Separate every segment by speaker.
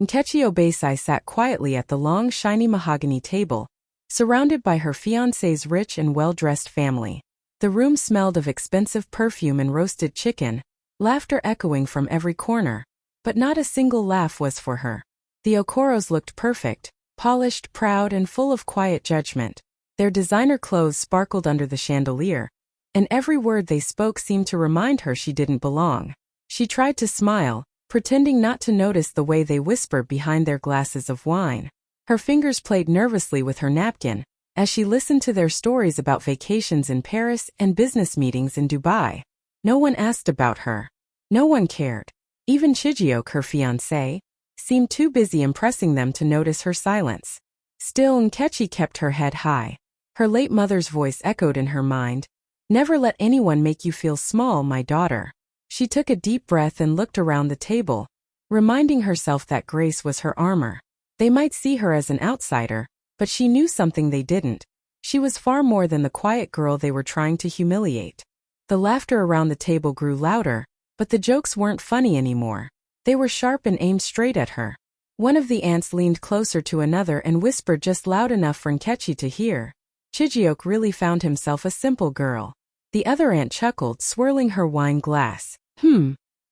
Speaker 1: Nkechi Obesai sat quietly at the long, shiny mahogany table, surrounded by her fiancé's rich and well-dressed family. The room smelled of expensive perfume and roasted chicken, laughter echoing from every corner. But not a single laugh was for her. The Okoros looked perfect, polished, proud, and full of quiet judgment. Their designer clothes sparkled under the chandelier, and every word they spoke seemed to remind her she didn't belong. She tried to smile, pretending not to notice the way they whispered behind their glasses of wine. Her fingers played nervously with her napkin, as she listened to their stories about vacations in Paris and business meetings in Dubai. No one asked about her. No one cared. Even Chijioke, her fiancé, seemed too busy impressing them to notice her silence. Still, Nkechi kept her head high. Her late mother's voice echoed in her mind. "Never let anyone make you feel small, my daughter." She took a deep breath and looked around the table, reminding herself that grace was her armor. They might see her as an outsider, but she knew something they didn't. She was far more than the quiet girl they were trying to humiliate. The laughter around the table grew louder, but the jokes weren't funny anymore. They were sharp and aimed straight at her. One of the aunts leaned closer to another and whispered just loud enough for Nkechi to hear. Chijioke really found himself a simple girl. The other aunt chuckled, swirling her wine glass.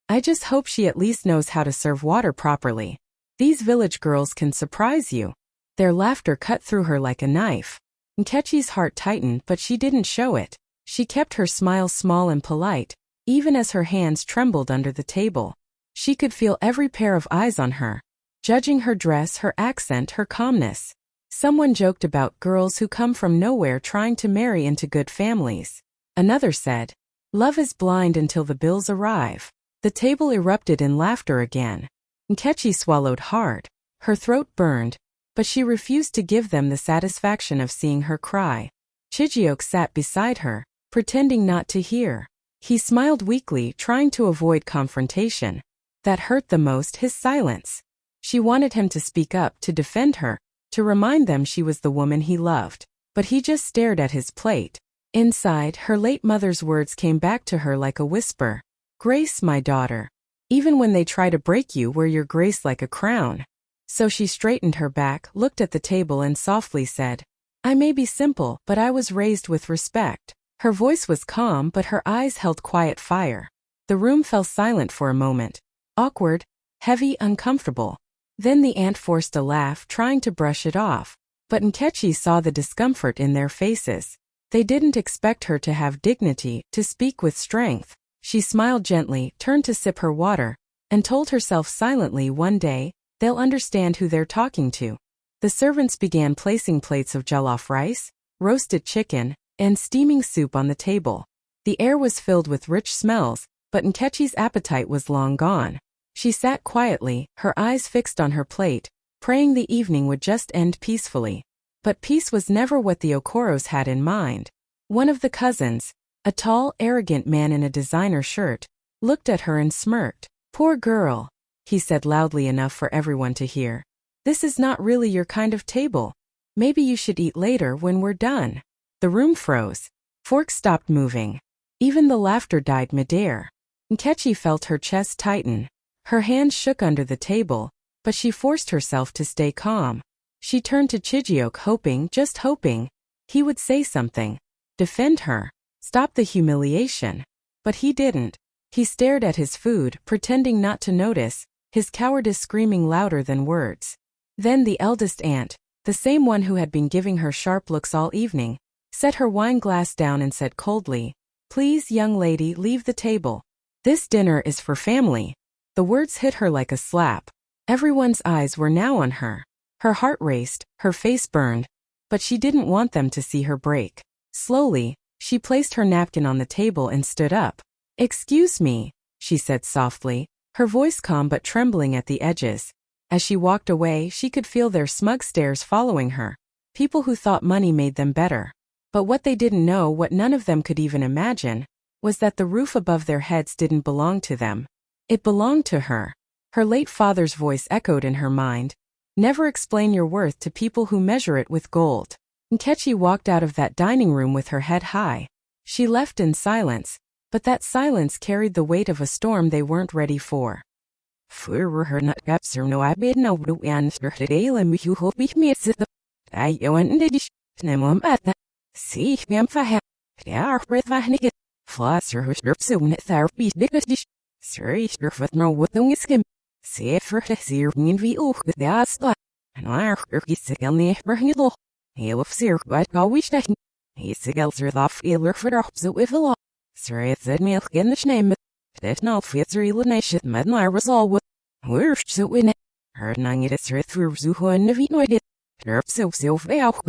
Speaker 1: I just hope she at least knows how to serve water properly. These village girls can surprise you." Their laughter cut through her like a knife. Nkechi's heart tightened, but she didn't show it. She kept her smile small and polite, even as her hands trembled under the table. She could feel every pair of eyes on her, judging her dress, her accent, her calmness. Someone joked about girls who come from nowhere trying to marry into good families. Another said, "Love is blind until the bills arrive." The table erupted in laughter again. Nkechi swallowed hard. Her throat burned, but she refused to give them the satisfaction of seeing her cry. Chijioke sat beside her, pretending not to hear. He smiled weakly, trying to avoid confrontation. That hurt the most, his silence. She wanted him to speak up, to defend her, to remind them she was the woman he loved. But he just stared at his plate. Inside, her late mother's words came back to her like a whisper. "Grace, my daughter. Even when they try to break you, wear your grace like a crown." So she straightened her back, looked at the table and softly said, "I may be simple, but I was raised with respect." Her voice was calm, but her eyes held quiet fire. The room fell silent for a moment. Awkward, heavy, uncomfortable. Then the aunt forced a laugh, trying to brush it off. But Nkechi saw the discomfort in their faces. They didn't expect her to have dignity, to speak with strength. She smiled gently, turned to sip her water, and told herself silently, one day, they'll understand who they're talking to. The servants began placing plates of jollof rice, roasted chicken, and steaming soup on the table. The air was filled with rich smells, but Nkechi's appetite was long gone. She sat quietly, her eyes fixed on her plate, praying the evening would just end peacefully. But peace was never what the Okoros had in mind. One of the cousins, a tall, arrogant man in a designer shirt, looked at her and smirked. "Poor girl," he said loudly enough for everyone to hear. "This is not really your kind of table. Maybe you should eat later when we're done." The room froze. Forks stopped moving. Even the laughter died midair. Nkechi felt her chest tighten. Her hands shook under the table, but she forced herself to stay calm. She turned to Chijioke, hoping, just hoping, he would say something. Defend her. Stop the humiliation. But he didn't. He stared at his food, pretending not to notice, his cowardice screaming louder than words. Then the eldest aunt, the same one who had been giving her sharp looks all evening, set her wine glass down and said coldly, "Please, young lady, leave the table. This dinner is for family." The words hit her like a slap. Everyone's eyes were now on her. Her heart raced, her face burned, but she didn't want them to see her break. Slowly, she placed her napkin on the table and stood up. "Excuse me," she said softly, her voice calm but trembling at the edges. As she walked away, she could feel their smug stares following her. People who thought money made them better. But what they didn't know, what none of them could even imagine, was that the roof above their heads didn't belong to them. It belonged to her. Her late father's voice echoed in her mind. "Never explain your worth to people who measure it with gold." Nkechi walked out of that dining room with her head high. She left in silence, but that silence carried the weight of a storm they weren't ready for. For her not gaps or no abed no blue answer today, let me hope me at the I went the dish, Nemon Bata. See, I'm fire. They are breath vahnicket. Flosser who's soon at therapy dish. Sir, with no wooden skim. See for the sear in the oak with the ass. And I are sick on the bring it all. He will sear, but I wish that he's a gelser off either for the opposite with a law. Sir, it's said milk in the name. There's no fits real nation, man, I was all with. We're so in it. Heard nang it is through Zuho and the Vinoid. Derp so veil.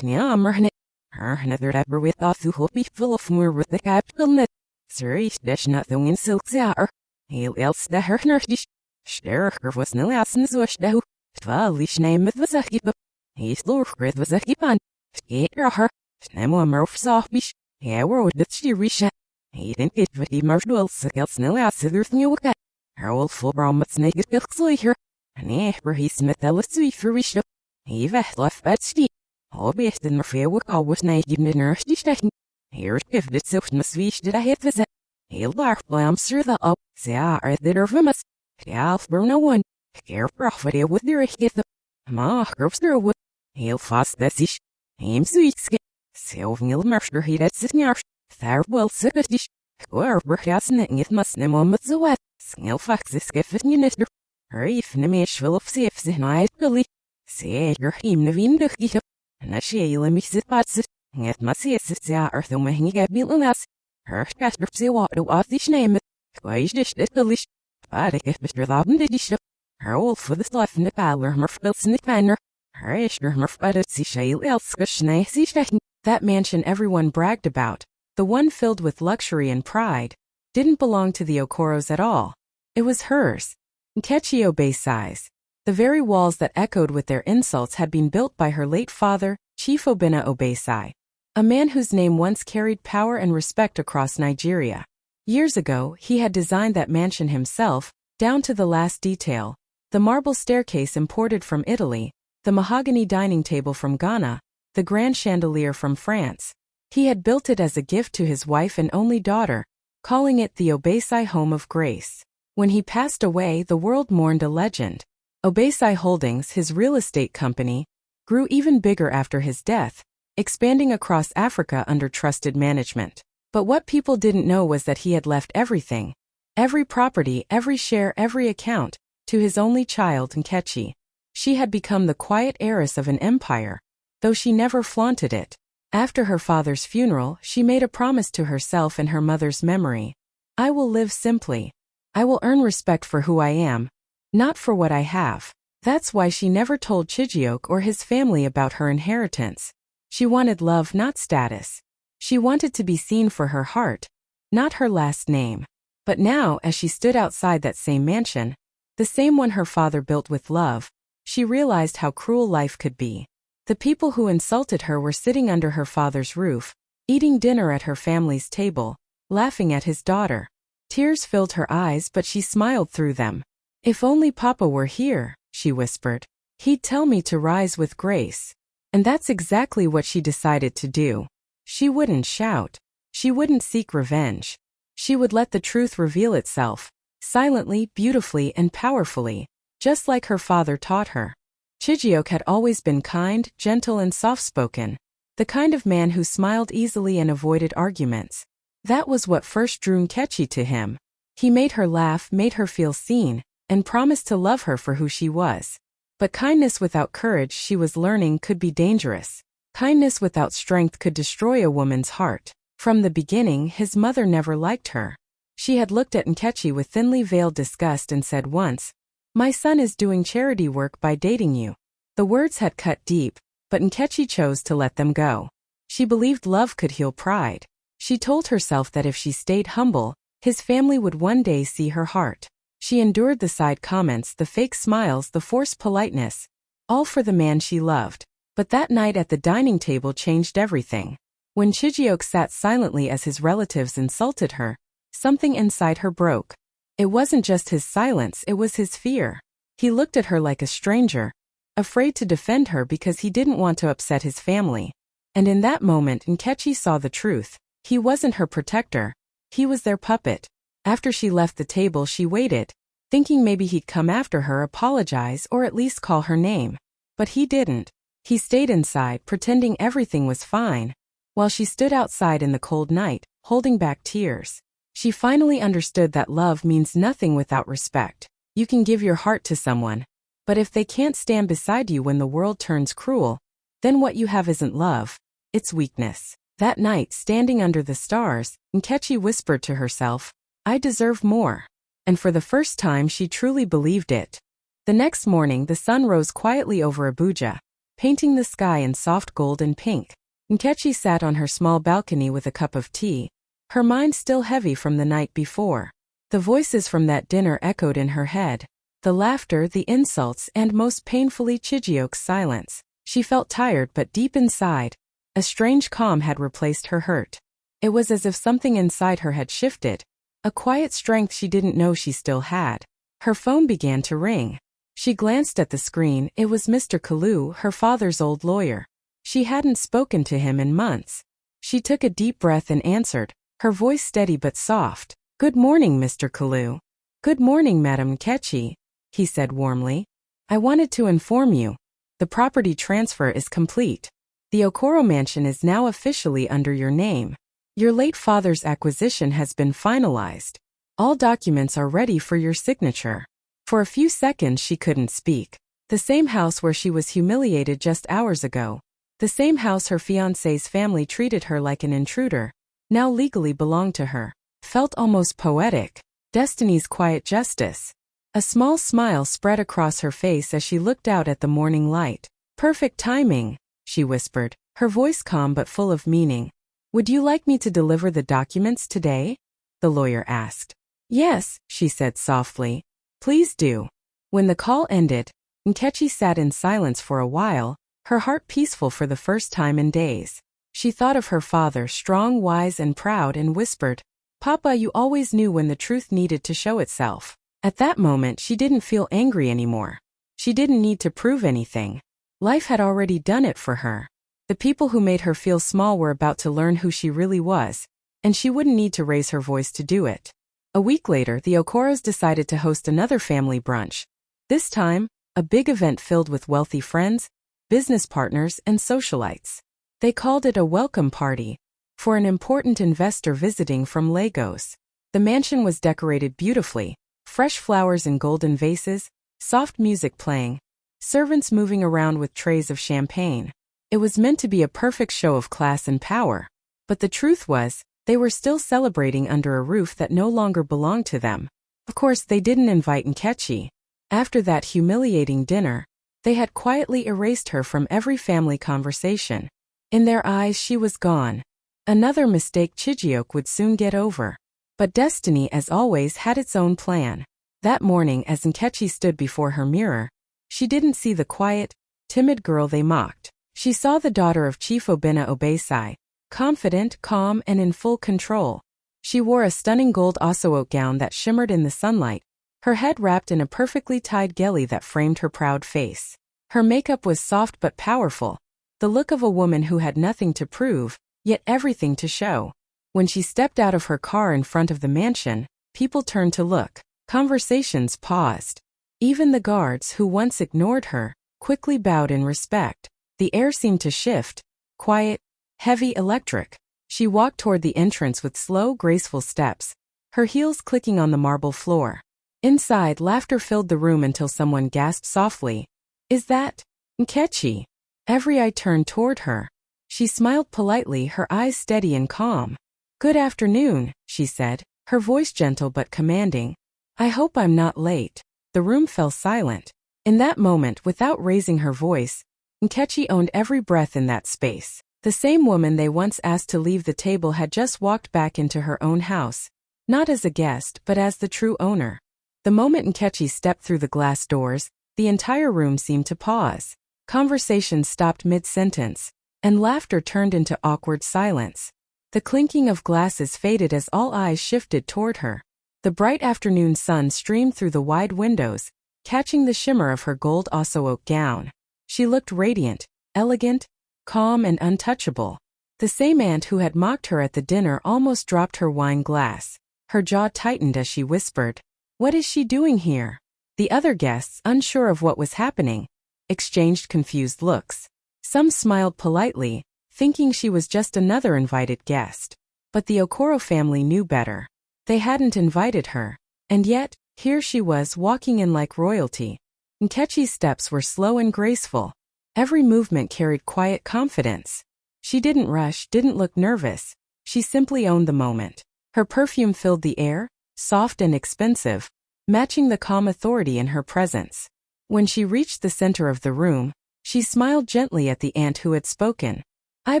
Speaker 1: Nyammer. Her another ever with off Zuho be full of more with the capital net. Sir, is dash nothing in silk sour. He'll else the her nerdish. Ster was no lessons wish though. Twalish name of the Zakip. He's Lord with the Zakipan. Skater her. Nemo Murph softbish. Yeah, word that she risha. He didn't get what he marked well, so else no lessons new cat. Her old full brown but snake bilks later. And where he smith the let's be for risha. He left bad steep. All best in the fair work always night even in nurse distracting. Here's if it's so much wish did I hit visit. He'll laugh, sir the up, say are there of us. Half burn no one. Care profit with the rich get the ma groups there wood. He'll fast that's ish. Aim sweet skin. Sylving murder he that's it near. Thar well sick dish. Where perhaps netting it must name on the wet. Snail fax is skiffet minister. Reef nemish full of safes in I Billy. Say your him the wind of gihip. And a shale me sit bats it. Get my sis ya earth and when he get bill us. Her caster say what do off this name it. Quite dish it delish. But I get Mr. Loudon the dish up. Her old for the stuff in the parlor, Murph built in the manor. Her ishner Murph but it's shale else gushna see stacking. That mansion everyone bragged about, the one filled with luxury and pride, didn't belong to the Okoros at all. It was hers. Nkechi Obe's size. The very walls that echoed with their insults had been built by her late father, Chief Obinna Obesai, a man whose name once carried power and respect across Nigeria. Years ago, he had designed that mansion himself, down to the last detail. The marble staircase imported from Italy, the mahogany dining table from Ghana, the grand chandelier from France. He had built it as a gift to his wife and only daughter, calling it the Obesai Home of Grace. When he passed away, the world mourned a legend. Obesai Holdings, his real estate company, grew even bigger after his death, expanding across Africa under trusted management. But what people didn't know was that he had left everything, every property, every share, every account, to his only child, Nkechi. She had become the quiet heiress of an empire, though she never flaunted it. After her father's funeral, she made a promise to herself and her mother's memory. I will live simply. I will earn respect for who I am, not for what I have. That's why she never told Chijioke or his family about her inheritance. She wanted love, not status. She wanted to be seen for her heart, not her last name. But now, as she stood outside that same mansion, the same one her father built with love, she realized how cruel life could be. The people who insulted her were sitting under her father's roof, eating dinner at her family's table, laughing at his daughter. Tears filled her eyes, but she smiled through them. If only Papa were here, she whispered. He'd tell me to rise with grace. And that's exactly what she decided to do. She wouldn't shout. She wouldn't seek revenge. She would let the truth reveal itself, silently, beautifully, and powerfully, just like her father taught her. Chijioke had always been kind, gentle, and soft-spoken, the kind of man who smiled easily and avoided arguments. That was what first drew Nkechi to him. He made her laugh, made her feel seen, and promised to love her for who she was. But kindness without courage, she was learning, could be dangerous. Kindness without strength could destroy a woman's heart. From the beginning, his mother never liked her. She had looked at Nkechi with thinly veiled disgust and said once, "My son is doing charity work by dating you." The words had cut deep, but Nkechi chose to let them go. She believed love could heal pride. She told herself that if she stayed humble, his family would one day see her heart. She endured the side comments, the fake smiles, the forced politeness, all for the man she loved. But that night at the dining table changed everything. When Chijioke sat silently as his relatives insulted her, something inside her broke. It wasn't just his silence, it was his fear. He looked at her like a stranger, afraid to defend her because he didn't want to upset his family. And in that moment, Nkechi saw the truth. He wasn't her protector. He was their puppet. After she left the table, she waited. thinking maybe he'd come after her, apologize, or at least call her name. But he didn't. He stayed inside, pretending everything was fine, while she stood outside in the cold night, holding back tears. She finally understood that love means nothing without respect. You can give your heart to someone, but if they can't stand beside you when the world turns cruel, then what you have isn't love, it's weakness. That night, standing under the stars, Nkechi whispered to herself, "I deserve more." And for the first time she truly believed it. The next morning the sun rose quietly over Abuja, painting the sky in soft gold and pink. Nkechi sat on her small balcony with a cup of tea, her mind still heavy from the night before. The voices from that dinner echoed in her head, the laughter, the insults, and most painfully Chijioke's silence. She felt tired, but deep inside, a strange calm had replaced her hurt. It was as if something inside her had shifted, a quiet strength she didn't know she still had. Her phone began to ring. She glanced at the screen. It was Mr. Kalu, her father's old lawyer. She hadn't spoken to him in months. She took a deep breath and answered, her voice steady but soft. "Good morning, Mr. Kalu." "Good morning, Madam Nkechi," he said warmly. "I wanted to inform you. The property transfer is complete. The Okoro mansion is now officially under your name. Your late father's acquisition has been finalized. All documents are ready for your signature." For a few seconds she couldn't speak. The same house where she was humiliated just hours ago, the same house her fiancé's family treated her like an intruder, now legally belonged to her, felt almost poetic. Destiny's quiet justice. A small smile spread across her face as she looked out at the morning light. "Perfect timing," she whispered, her voice calm but full of meaning. "Would you like me to deliver the documents today?" the lawyer asked. "Yes," she said softly. "Please do." When the call ended, Nkechi sat in silence for a while, her heart peaceful for the first time in days. She thought of her father, strong, wise, and proud, and whispered, "Papa, you always knew when the truth needed to show itself." At that moment she didn't feel angry anymore. She didn't need to prove anything. Life had already done it for her. The people who made her feel small were about to learn who she really was, and she wouldn't need to raise her voice to do it. A week later, the Okoros decided to host another family brunch. This time, a big event filled with wealthy friends, business partners, and socialites. They called it a welcome party for an important investor visiting from Lagos. The mansion was decorated beautifully, fresh flowers in golden vases, soft music playing, servants moving around with trays of champagne. It was meant to be a perfect show of class and power. But the truth was, they were still celebrating under a roof that no longer belonged to them. Of course, they didn't invite Nkechi. After that humiliating dinner, they had quietly erased her from every family conversation. In their eyes, she was gone. Another mistake Chijioke would soon get over. But destiny, as always, had its own plan. That morning, as Nkechi stood before her mirror, she didn't see the quiet, timid girl they mocked. She saw the daughter of Chief Obinna Obesai, confident, calm, and in full control. She wore a stunning gold Osuoke gown that shimmered in the sunlight, her head wrapped in a perfectly tied gele that framed her proud face. Her makeup was soft but powerful, the look of a woman who had nothing to prove, yet everything to show. When she stepped out of her car in front of the mansion, people turned to look. Conversations paused. Even the guards, who once ignored her, quickly bowed in respect. The air seemed to shift, quiet, heavy, electric. She walked toward the entrance with slow, graceful steps, her heels clicking on the marble floor. Inside, laughter filled the room until someone gasped softly, "Is that Nkechi?" Every eye turned toward her. She smiled politely, her eyes steady and calm. "Good afternoon," she said, her voice gentle but commanding. "I hope I'm not late." The room fell silent. In that moment, without raising her voice, Nkechi owned every breath in that space. The same woman they once asked to leave the table had just walked back into her own house, not as a guest but as the true owner. The moment Nkechi stepped through the glass doors, the entire room seemed to pause. Conversation stopped mid-sentence, and laughter turned into awkward silence. The clinking of glasses faded as all eyes shifted toward her. The bright afternoon sun streamed through the wide windows, catching the shimmer of her gold Osuoke gown. She looked radiant, elegant, calm, and untouchable. The same aunt who had mocked her at the dinner almost dropped her wine glass. Her jaw tightened as she whispered, What is she doing here? The other guests, unsure of what was happening, exchanged confused looks. Some smiled politely, thinking she was just another invited guest. But the Okoro family knew better. They hadn't invited her. And yet, here she was walking in like royalty. Nkechi's steps were slow and graceful. Every movement carried quiet confidence. She didn't rush, didn't look nervous. She simply owned the moment. Her perfume filled the air, soft and expensive, matching the calm authority in her presence. When she reached the center of the room, she smiled gently at the aunt who had spoken. I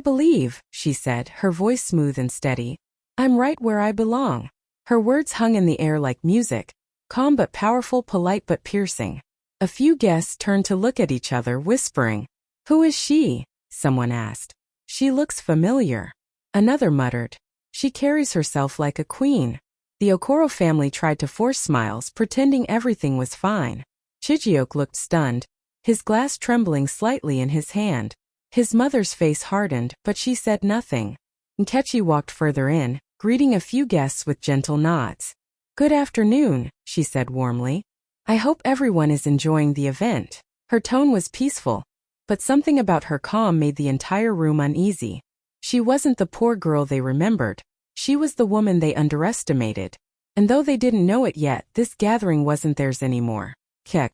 Speaker 1: believe, she said, her voice smooth and steady. I'm right where I belong. Her words hung in the air like music, calm but powerful, polite but piercing. A few guests turned to look at each other, whispering. Who is she? Someone asked. She looks familiar. Another muttered. She carries herself like a queen. The Okoro family tried to force smiles, pretending everything was fine. Chijioke looked stunned, his glass trembling slightly in his hand. His mother's face hardened, but she said nothing. Nkechi walked further in, greeting a few guests with gentle nods. Good afternoon, she said warmly. I hope everyone is enjoying the event. Her tone was peaceful, but something about her calm made the entire room uneasy. She wasn't the poor girl they remembered. She was the woman they underestimated. And though they didn't know it yet, this gathering wasn't theirs anymore. Kek.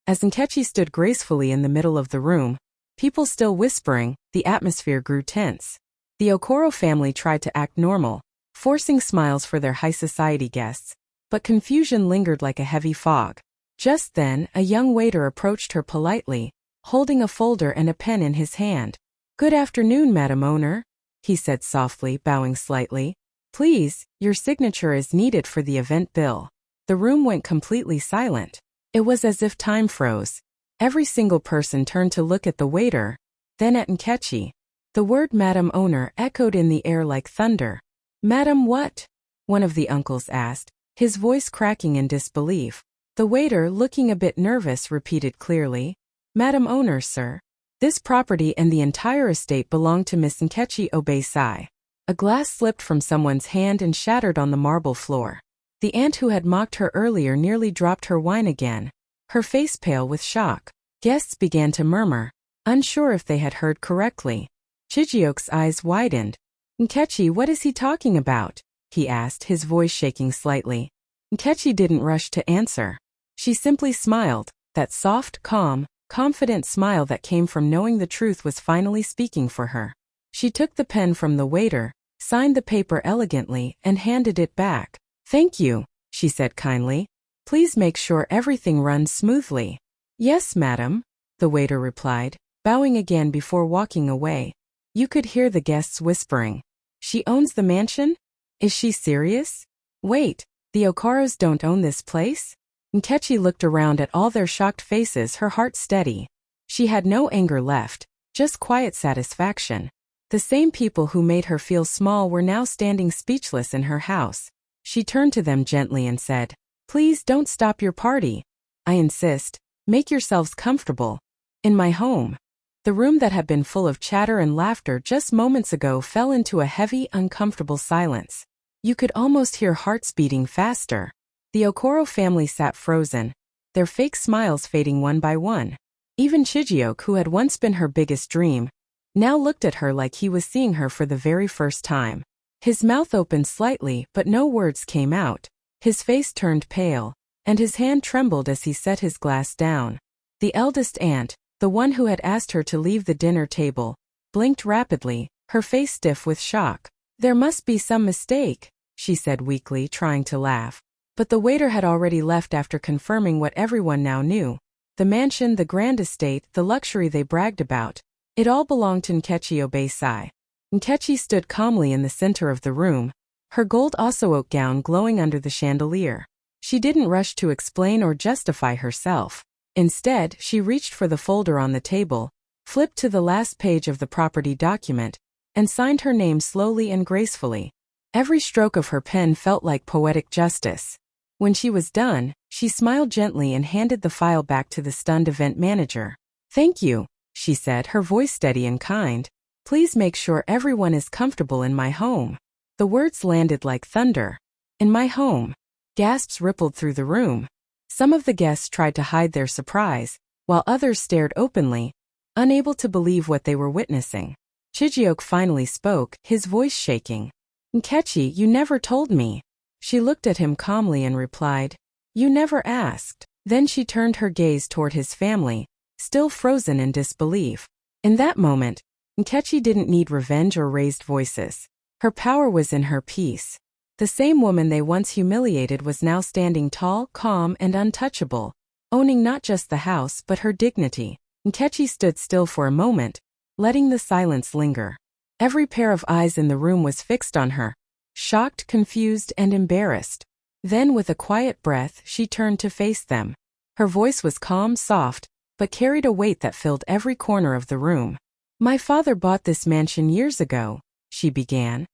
Speaker 1: As Nkechi stood gracefully in the middle of the room, people still whispering, the atmosphere grew tense. The Okoro family tried to act normal, forcing smiles for their high society guests, but confusion lingered like a heavy fog. Just then, a young waiter approached her politely, holding a folder and a pen in his hand. Good afternoon, Madam Owner, he said softly, bowing slightly. Please, your signature is needed for the event bill. The room went completely silent. It was as if time froze. Every single person turned to look at the waiter, then at Nkechi. The word Madam Owner echoed in the air like thunder. Madam what? One of the uncles asked, his voice cracking in disbelief. The waiter, looking a bit nervous, repeated clearly. Madam Owner, sir. This property and the entire estate belong to Miss Nkechi Obei-sai. A glass slipped from someone's hand and shattered on the marble floor. The aunt who had mocked her earlier nearly dropped her wine again, her face pale with shock. Guests began to murmur, unsure if they had heard correctly. Chijioke's eyes widened. Nkechi, what is he talking about? He asked, his voice shaking slightly. Nkechi didn't rush to answer. She simply smiled, that soft, calm, confident smile that came from knowing the truth was finally speaking for her. She took the pen from the waiter, signed the paper elegantly, and handed it back. Thank you, she said kindly. Please make sure everything runs smoothly. Yes, madam, the waiter replied, bowing again before walking away. You could hear the guests whispering. She owns the mansion? Is she serious? Wait, the Okaros don't own this place? Nkechi looked around at all their shocked faces, her heart steady. She had no anger left, just quiet satisfaction. The same people who made her feel small were now standing speechless in her house. She turned to them gently and said, Please don't stop your party. I insist, make yourselves comfortable. In my home. The room that had been full of chatter and laughter just moments ago fell into a heavy, uncomfortable silence. You could almost hear hearts beating faster. The Okoro family sat frozen, their fake smiles fading one by one. Even Chijioke, who had once been her biggest dream, now looked at her like he was seeing her for the very first time. His mouth opened slightly, but no words came out. His face turned pale, and his hand trembled as he set his glass down. The eldest aunt, the one who had asked her to leave the dinner table, blinked rapidly, her face stiff with shock. There must be some mistake, she said weakly, trying to laugh. But the waiter had already left after confirming what everyone now knew. The mansion, the grand estate, the luxury they bragged about. It all belonged to Nkechi Obei-sai. Nkechi stood calmly in the center of the room, her gold osso-oak gown glowing under the chandelier. She didn't rush to explain or justify herself. Instead, she reached for the folder on the table, flipped to the last page of the property document, and signed her name slowly and gracefully. Every stroke of her pen felt like poetic justice. When she was done, she smiled gently and handed the file back to the stunned event manager. Thank you, she said, her voice steady and kind. Please make sure everyone is comfortable in my home. The words landed like thunder. In my home. Gasps rippled through the room. Some of the guests tried to hide their surprise, while others stared openly, unable to believe what they were witnessing. Chijioke finally spoke, his voice shaking. "Nkechi, you never told me." She looked at him calmly and replied, "You never asked." Then she turned her gaze toward his family, still frozen in disbelief. In that moment, Nkechi didn't need revenge or raised voices. Her power was in her peace. The same woman they once humiliated was now standing tall, calm, and untouchable, owning not just the house but her dignity. Nkechi stood still for a moment, letting the silence linger. Every pair of eyes in the room was fixed on her, shocked, confused, and embarrassed. Then with a quiet breath, she turned to face them. Her voice was calm, soft, but carried a weight that filled every corner of the room. "My father bought this mansion years ago," she began.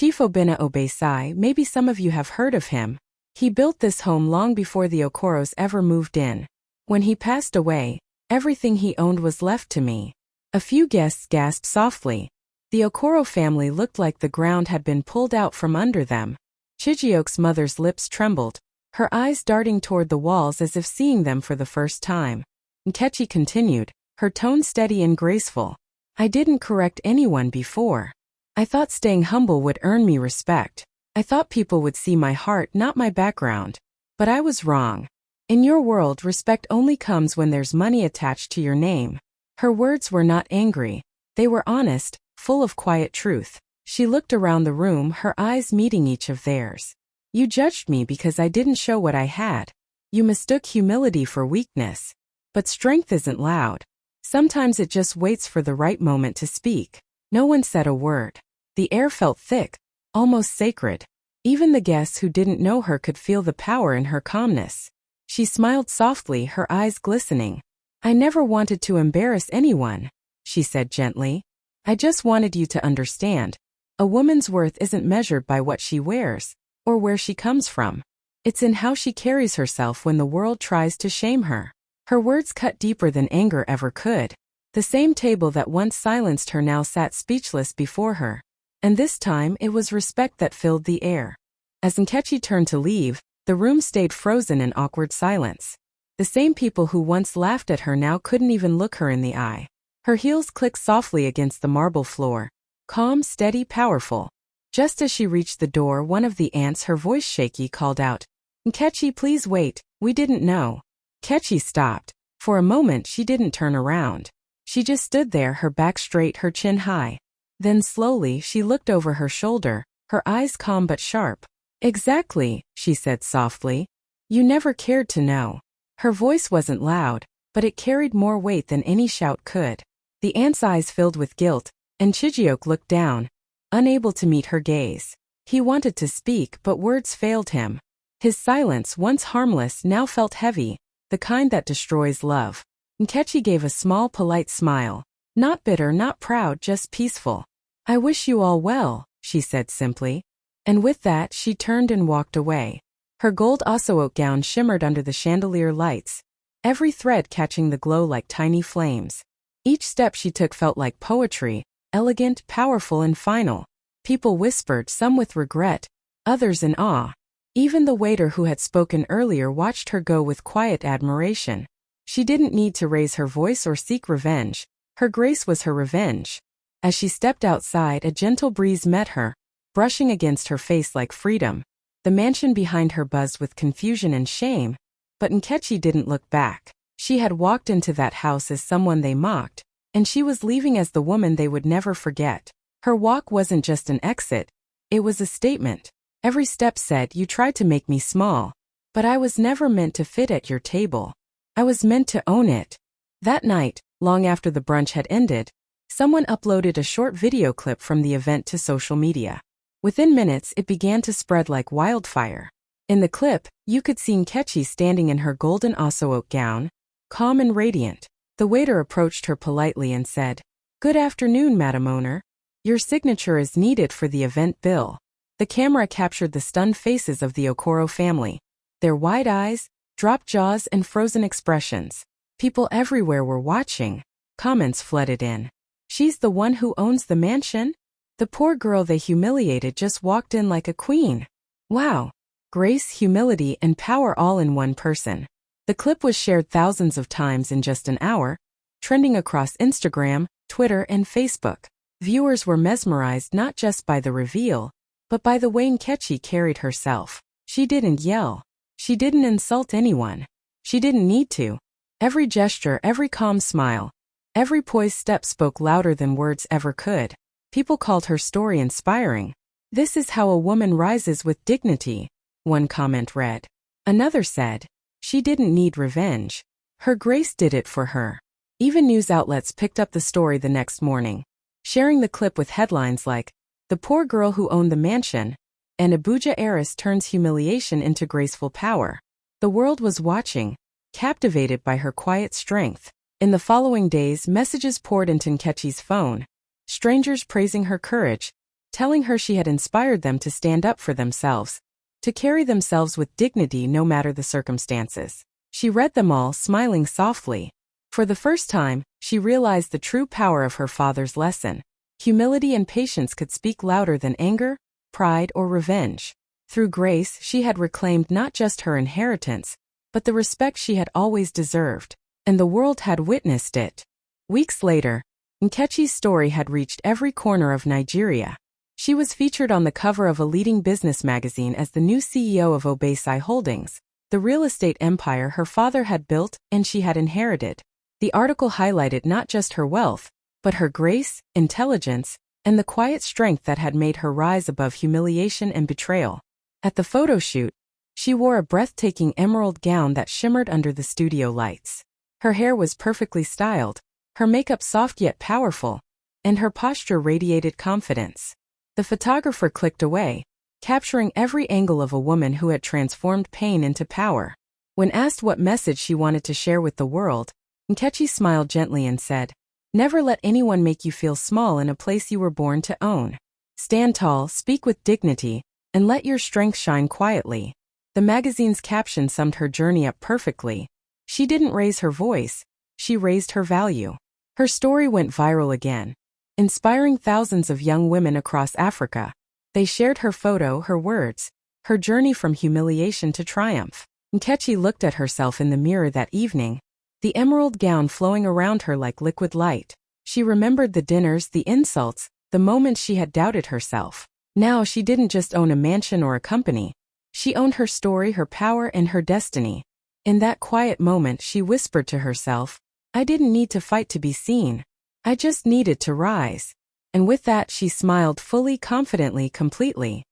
Speaker 1: "Chief Obina Obesai, maybe some of you have heard of him. He built this home long before the Okoros ever moved in. When he passed away, everything he owned was left to me." A few guests gasped softly. The Okoro family looked like the ground had been pulled out from under them. Chijioke's mother's lips trembled, her eyes darting toward the walls as if seeing them for the first time. Nkechi continued, her tone steady and graceful. "I didn't correct anyone before. I thought staying humble would earn me respect. I thought people would see my heart, not my background. But I was wrong. In your world, respect only comes when there's money attached to your name." Her words were not angry. They were honest, full of quiet truth. She looked around the room, her eyes meeting each of theirs. "You judged me because I didn't show what I had. You mistook humility for weakness. But strength isn't loud. Sometimes it just waits for the right moment to speak." No one said a word. The air felt thick, almost sacred. Even the guests who didn't know her could feel the power in her calmness. She smiled softly, her eyes glistening. "I never wanted to embarrass anyone," she said gently. "I just wanted you to understand. A woman's worth isn't measured by what she wears, or where she comes from. It's in how she carries herself when the world tries to shame her." Her words cut deeper than anger ever could. The same table that once silenced her now sat speechless before her. And this time it was respect that filled the air. As Nkechi turned to leave, the room stayed frozen in awkward silence. The same people who once laughed at her now couldn't even look her in the eye. Her heels clicked softly against the marble floor. Calm, steady, powerful. Just as she reached the door, one of the aunts, her voice shaky, called out, "Nkechi, please wait, we didn't know." Nkechi stopped. For a moment she didn't turn around. She just stood there, her back straight, her chin high. Then slowly she looked over her shoulder, her eyes calm but sharp. "Exactly," she said softly. "You never cared to know." Her voice wasn't loud, but it carried more weight than any shout could. The aunt's eyes filled with guilt, and Chijioke looked down, unable to meet her gaze. He wanted to speak, but words failed him. His silence, once harmless, now felt heavy, the kind that destroys love. Nkechi gave a small, polite smile. Not bitter, not proud, just peaceful. "I wish you all well," she said simply. And with that, she turned and walked away. Her gold Osso gown shimmered under the chandelier lights, every thread catching the glow like tiny flames. Each step she took felt like poetry, elegant, powerful, and final. People whispered, some with regret, others in awe. Even the waiter who had spoken earlier watched her go with quiet admiration. She didn't need to raise her voice or seek revenge. Her grace was her revenge. As she stepped outside, a gentle breeze met her, brushing against her face like freedom. The mansion behind her buzzed with confusion and shame, but Nkechi didn't look back. She had walked into that house as someone they mocked, and she was leaving as the woman they would never forget. Her walk wasn't just an exit, it was a statement. Every step said, "You tried to make me small, but I was never meant to fit at your table. I was meant to own it." That night, long after the brunch had ended, someone uploaded a short video clip from the event to social media. Within minutes, it began to spread like wildfire. In the clip, you could see Nkechi standing in her golden Osso gown, calm and radiant. The waiter approached her politely and said, "Good afternoon, Madam Owner. Your signature is needed for the event bill." The camera captured the stunned faces of the Okoro family. Their wide eyes, dropped jaws, and frozen expressions. People everywhere were watching. Comments flooded in. "She's the one who owns the mansion? The poor girl they humiliated just walked in like a queen. Wow, grace, humility, and power all in one person. The clip was shared thousands of times in just an hour, trending across Instagram, Twitter, and Facebook. Viewers were mesmerized not just by the reveal, but by the way Nkechi carried herself. She didn't yell. She didn't insult anyone. She didn't need to. Every gesture, every calm smile, every poised step spoke louder than words ever could. People called her story inspiring. "This is how a woman rises with dignity," one comment read. Another said, "She didn't need revenge. Her grace did it for her." Even news outlets picked up the story the next morning, sharing the clip with headlines like, "The poor girl who owned the mansion," and "Abuja heiress turns humiliation into graceful power." The world was watching, captivated by her quiet strength. In the following days, messages poured into Nkechi's phone, strangers praising her courage, telling her she had inspired them to stand up for themselves, to carry themselves with dignity no matter the circumstances. She read them all, smiling softly. For the first time, she realized the true power of her father's lesson. Humility and patience could speak louder than anger, pride, or revenge. Through grace, she had reclaimed not just her inheritance, but the respect she had always deserved, and the world had witnessed it. Weeks later, Nkechi's story had reached every corner of Nigeria. She was featured on the cover of a leading business magazine as the new CEO of Obesi Holdings, the real estate empire her father had built and she had inherited. The article highlighted not just her wealth, but her grace, intelligence, and the quiet strength that had made her rise above humiliation and betrayal. At the photo shoot, she wore a breathtaking emerald gown that shimmered under the studio lights. Her hair was perfectly styled, her makeup soft yet powerful, and her posture radiated confidence. The photographer clicked away, capturing every angle of a woman who had transformed pain into power. When asked what message she wanted to share with the world, Nkechi smiled gently and said, "Never let anyone make you feel small in a place you were born to own. Stand tall, speak with dignity, and let your strength shine quietly." The magazine's caption summed her journey up perfectly. She didn't raise her voice, she raised her value. Her story went viral again, inspiring thousands of young women across Africa. They shared her photo, her words, her journey from humiliation to triumph. Nkechi looked at herself in the mirror that evening, the emerald gown flowing around her like liquid light. She remembered the dinners, the insults, the moments she had doubted herself. Now she didn't just own a mansion or a company. She owned her story, her power, and her destiny. In that quiet moment, she whispered to herself, "I didn't need to fight to be seen. I just needed to rise." And with that, she smiled fully, confidently, completely.